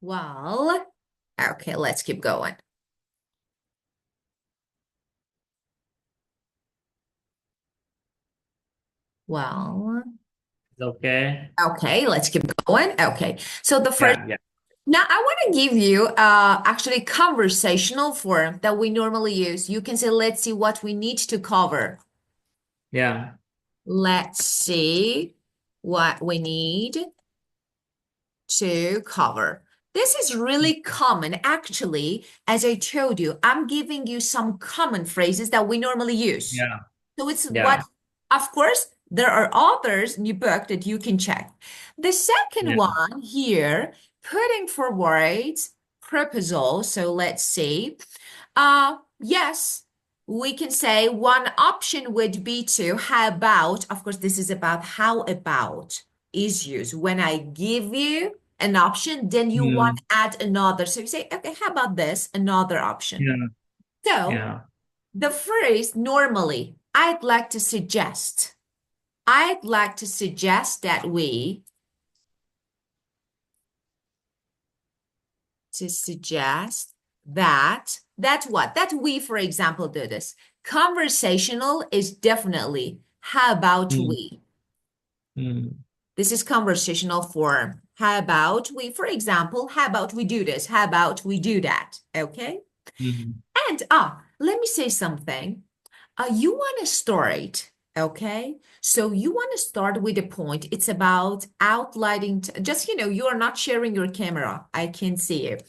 Well, okay, let's keep going. Well, Okay. okay, let's keep going. Okay, so the first, Yeah, yeah, now I want to give you actually conversational form that we normally use. You can say, let's see what we need to cover. yeah. Let's see what we need to cover. This is really common. Actually, as I told you, I'm giving you some common phrases that we normally use. Yeah, So it's what, yeah, of course, there are authors in your book that you can check. The second yeah. one here, putting forward proposal. So let's see. Yes, we can say one option would be to how about, of course, this is about how about is used. When I give you an option, then you want Mm, to add another. So you say, okay, how about this? Another option. yeah, So yeah. the phrase normally, I'd like to suggest. I'd like to suggest that we to suggest that what? That we, for example, do this. Conversational is definitely how about Mm, we? mm, This is conversational form. How about we, for example, how about we do this? How about we do that? Okay. mm, And let me say something. You want to start, okay? So you want to start with a point. It's about outlining, just, you are not sharing your camera. I can see you. For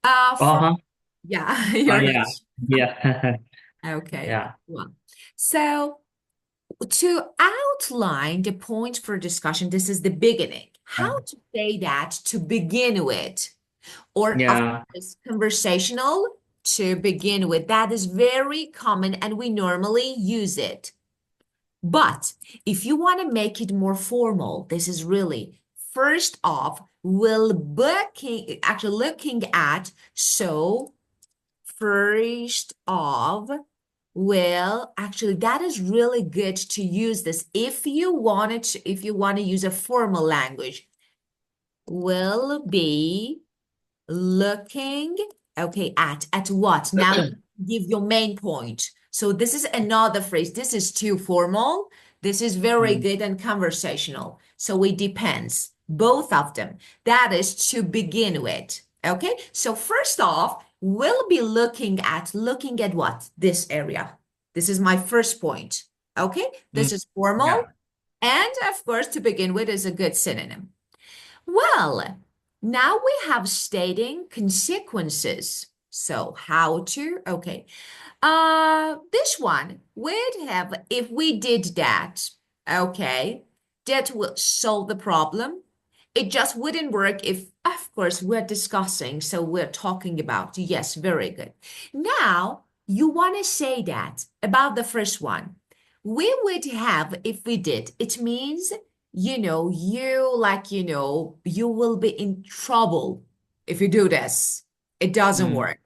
uh-huh. Yeah, Oh, you're not. yeah, yeah, Okay. yeah. Well, so to outline the point for discussion, this is the beginning. How to say that to begin with, or of Yeah. course, conversational to begin with. That is very common and we normally use it. But if you want to make it more formal, this is really first off, we'll booking actually looking at so first of, well, actually, that is really good to use this if you want to use a formal language. Will be looking, okay, at what? Now give your main point. So this is another phrase. This is too formal. This is very Mm, good and conversational. So it depends. Both of them. That is to begin with. Okay. So first off, we'll be looking at what? This area. This is my first point. Okay. mm, This is yeah. formal. And of course, to begin with is a good synonym. Well, now we have stating consequences. So how to, okay. This one would have, if we did that, okay, that will solve the problem. It just wouldn't work if, of course, we're discussing, so we're talking about. Yes, very good. Now, you want to say that about the first one. We would have, if we did, it means, you will be in trouble if you do this. It doesn't Mm, work.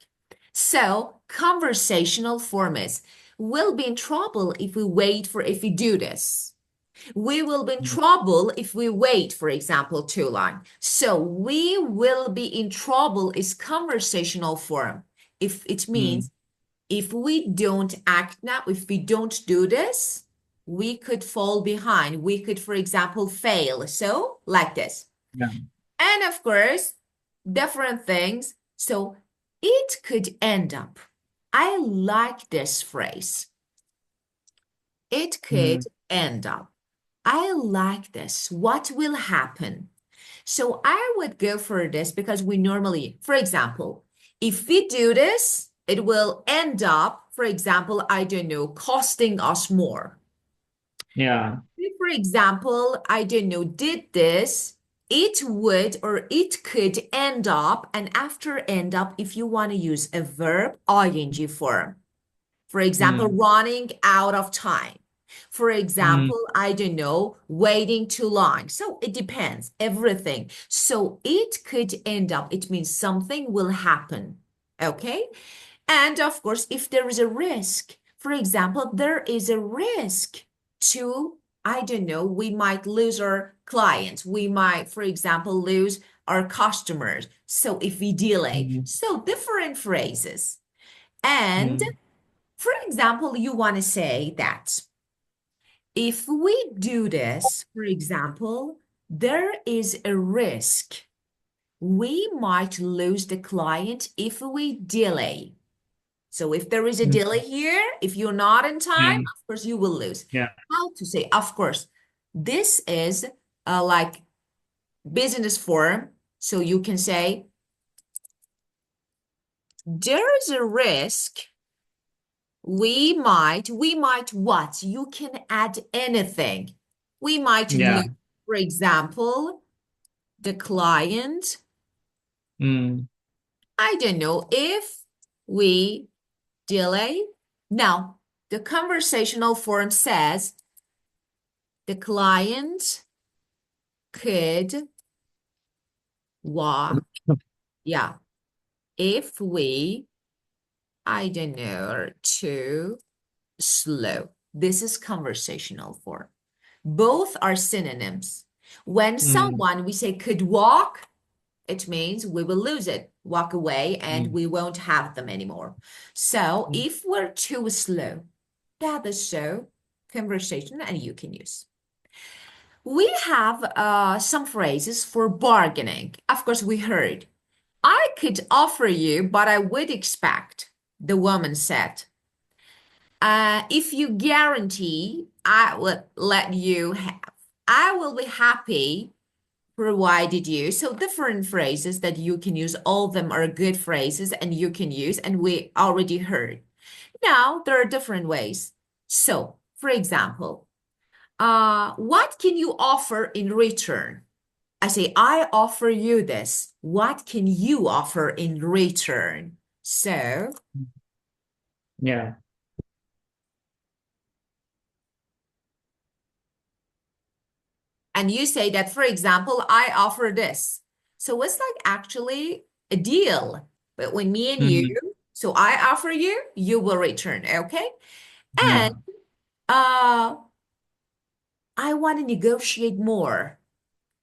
So, conversational form is, we'll be in trouble if we do this. We will be in mm, trouble if we wait, for example, too long. So, we will be in trouble is conversational form. If it mm, means if we don't act now, if we don't do this, we could fall behind. We could, for example, fail. So, like this. yeah. And of course, different things. So it could end up. I like this phrase. It could Mm, end up. I like this. What will happen? So I would go for this because we normally, for example, if we do this, it will end up, for example, I don't know, costing us more. yeah. If, for example, I don't know, did this, it would or it could end up, and after end up, if you want to use a verb, ing form. For example, Mm, running out of time. For mm, example, I don't know, waiting too long. So it depends, everything. So it could end up, it means something will happen. Okay. And of course, if there is a risk, for example, there is a risk to, I don't know, we might lose our clients. We might, for example, lose our customers. So if we delay, mm, so different phrases. And mm, for example, you want to say that if we do this, for example, there is a risk we might lose the client if we delay. So if there is a mm, delay here, if you're not in time, yeah, of course you will lose. yeah, How to say, of course, this is like business form. So you can say, there is a risk we might what? You can add anything. We might yeah, lose, for example, the client. mm, I don't know if we delay. Now, the conversational form says the client could walk. Yeah, if we, I don't know, are too slow. This is conversational form. Both are synonyms. When mm, someone we say could walk, it means we will lose it, walk away, and mm, we won't have them anymore. So mm, if we're too slow, that is so conversation and you can use. We have some phrases for bargaining. Of course, we heard, I could offer you, but I would expect, the woman said. If you guarantee I will let you have, I will be happy provided you. So different phrases that you can use, all of them are good phrases and you can use, and we already heard. Now there are different ways. So, for example, what can you offer in return? I say, I offer you this. What can you offer in return? So, yeah, and you say that, for example, I offer this. So it's like actually a deal between me and you. mm, So I offer you, you will return, okay? And yeah, uh, I want to negotiate more,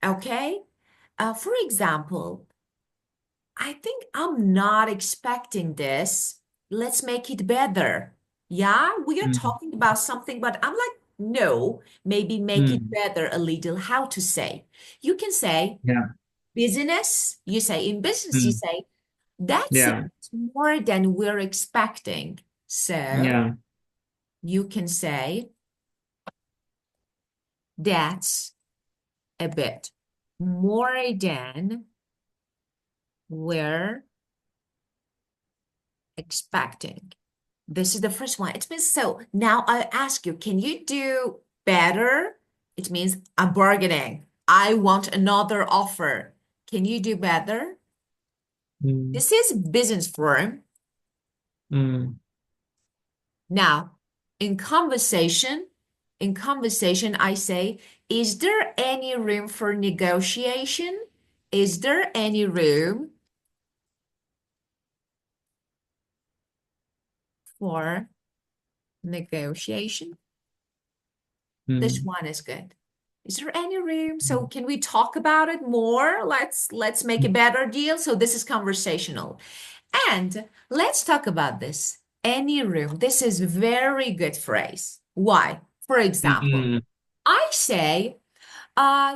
okay? For example, I think I'm not expecting this. Let's make it better. Yeah, we are mm, talking about something, but I'm like, no, maybe make it mm, better a little. How to say? You can say, yeah, business, you say in business, you mm, say that's a yeah, bit more than we're expecting. So yeah, you can say that's a bit more than we're expecting. This is the first one. It means so. Now I ask you, can you do better? It means I'm bargaining. I want another offer. Can you do better? mm, This is business form. mm, Now, in conversation, I say, is there any room for negotiation? Is there any room for negotiation? This mm, one is good. Is there any room? So can we talk about it more? Let's make a better deal. So this is conversational. And let's talk about this. Any room. This is very good phrase. Why? For example, mm, I say,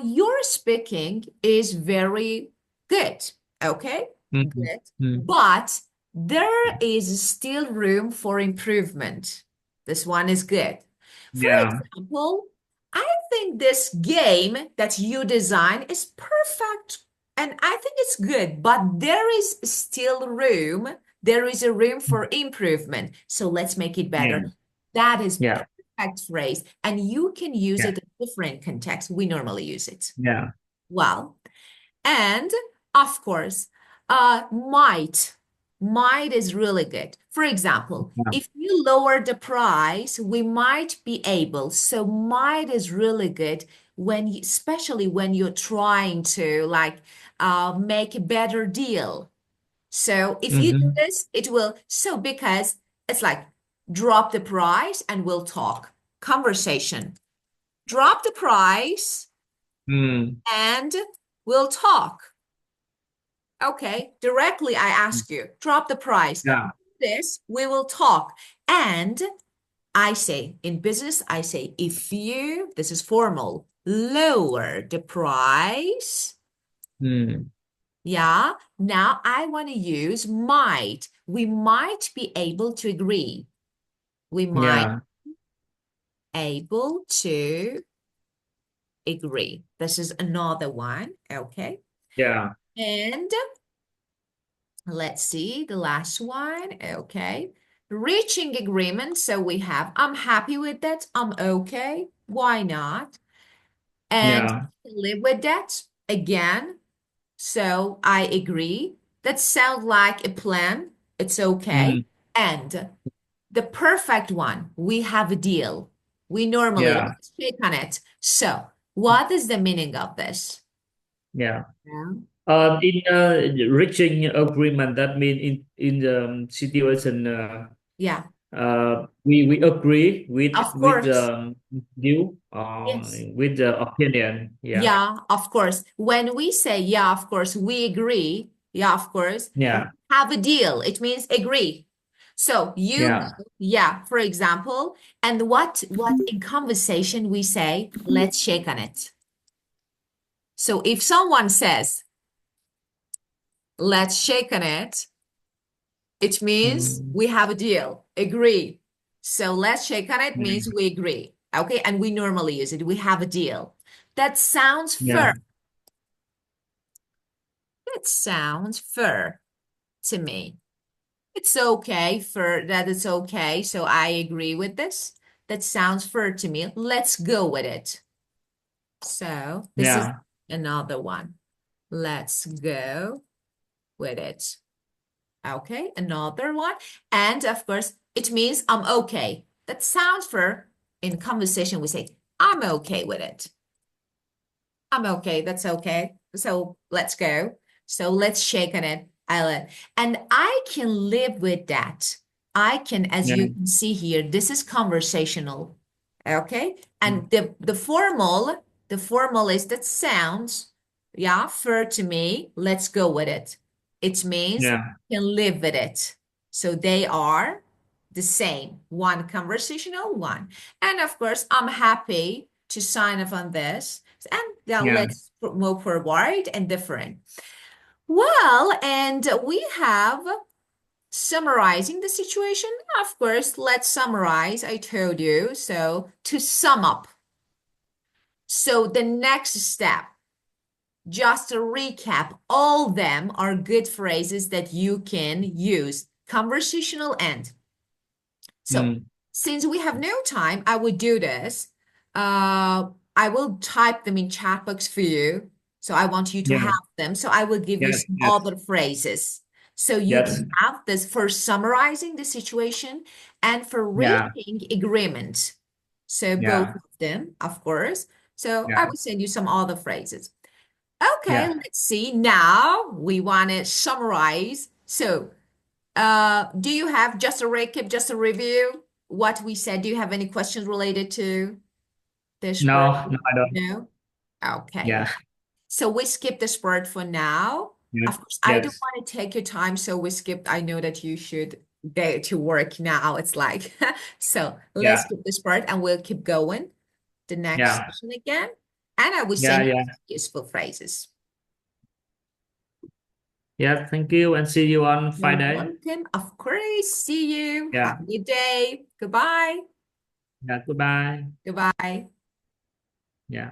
your speaking is very good. Okay, mm, good. mm, But there is still room for improvement. This one is good. For yeah, example, I think this game that you design is perfect and I think it's good, but there is still room. There is a room for improvement. So let's make it yeah, better. That is yeah, perfect phrase, and you can use yeah, it in different contexts. We normally use it. yeah, Well, and of course, might. Might is really good. For example, yeah, if you lower the price, we might be able. So might is really good when you, especially when you're trying to like make a better deal. So if you do mm, this, it will, so because it's like drop the price and we'll talk. Conversation. Drop the price mm, and we'll talk. Okay, directly I ask you, drop the price. Yeah. This, we will talk. And I say, in business, I say, if you, this is formal, lower the price. Mm. Yeah, now I want to use might. We might be able to agree. We might Yeah. able to agree. This is another one. Okay. Yeah. And let's see the last one. Okay. Reaching agreement. So we have, I'm happy with that. I'm okay. Why not? And Yeah. live with that again. So I agree. That sounds like a plan. It's okay. Mm. And the perfect one, we have a deal. We normally Yeah. let's click on it. So what is the meaning of this? Yeah. Yeah. In reaching agreement, that means in the situation, Yeah, we agree of with course. the view, Yes. with the opinion. Yeah. Yeah, of course. When we say, yeah, of course, we agree. Yeah, of course. Yeah. Have a deal. It means agree. So you Yeah. go, yeah, for example, and what in conversation we say, let's shake on it. So if someone says, let's shake on it, it means Mm. we have a deal, agree. So let's shake on it means we agree. Okay, and we normally use it. We have a deal. That sounds fair. Yeah. That sounds fair to me. It's okay for that. It's okay. So I agree with this. That sounds fair to me. Let's go with it. So this is Yeah. another one. Let's go with it. Okay, another one. And of course, it means I'm okay. That sounds fair. In conversation, we say, I'm okay with it. I'm okay. That's okay. So let's go. So let's shake on it, Island. And I can live with that. I can, as Yeah. you can see here, this is conversational. Okay. Mm. And the formal is that sounds, yeah, fair to me. Let's go with it. It means Yeah. can live with it. So they are the same. One conversational, one. And of course, I'm happy to sign off on this. And now Yeah. let's move forward and different. Well, and we have summarizing the situation. Of course, let's summarize. I told you. So to sum up. So the next step, just to recap, all them are good phrases that you can use. Conversational end. So Mm. since we have no time, I would do this. I will type them in chat box for you. So I want you to Yeah. have them. So I will give you Yes. some Yes. other phrases. So you Yes. can have this for summarizing the situation and for Yeah. reaching agreement. So both Yeah. of them, of course. So I Yeah. will send you some other phrases. Okay, Yeah. let's see. Now we want to summarize. So do you have just a recap, just a review, what we said? Do you have any questions related to this part? No. No, I don't. No? Okay. Yeah. So we skip this part for now. Yes. Of course, I don't Yes. want to take your time, so we skipped. I know that you should go to work now. It's like, so let's Yeah. skip this part and we'll keep going the next Yeah. session again. And I will Yeah. send you Yeah. useful phrases. Yeah. Thank you, and see you on You're Friday. welcome. Of course. See you. Yeah. Have a good day. Goodbye. Yeah. Goodbye. Goodbye. Yeah.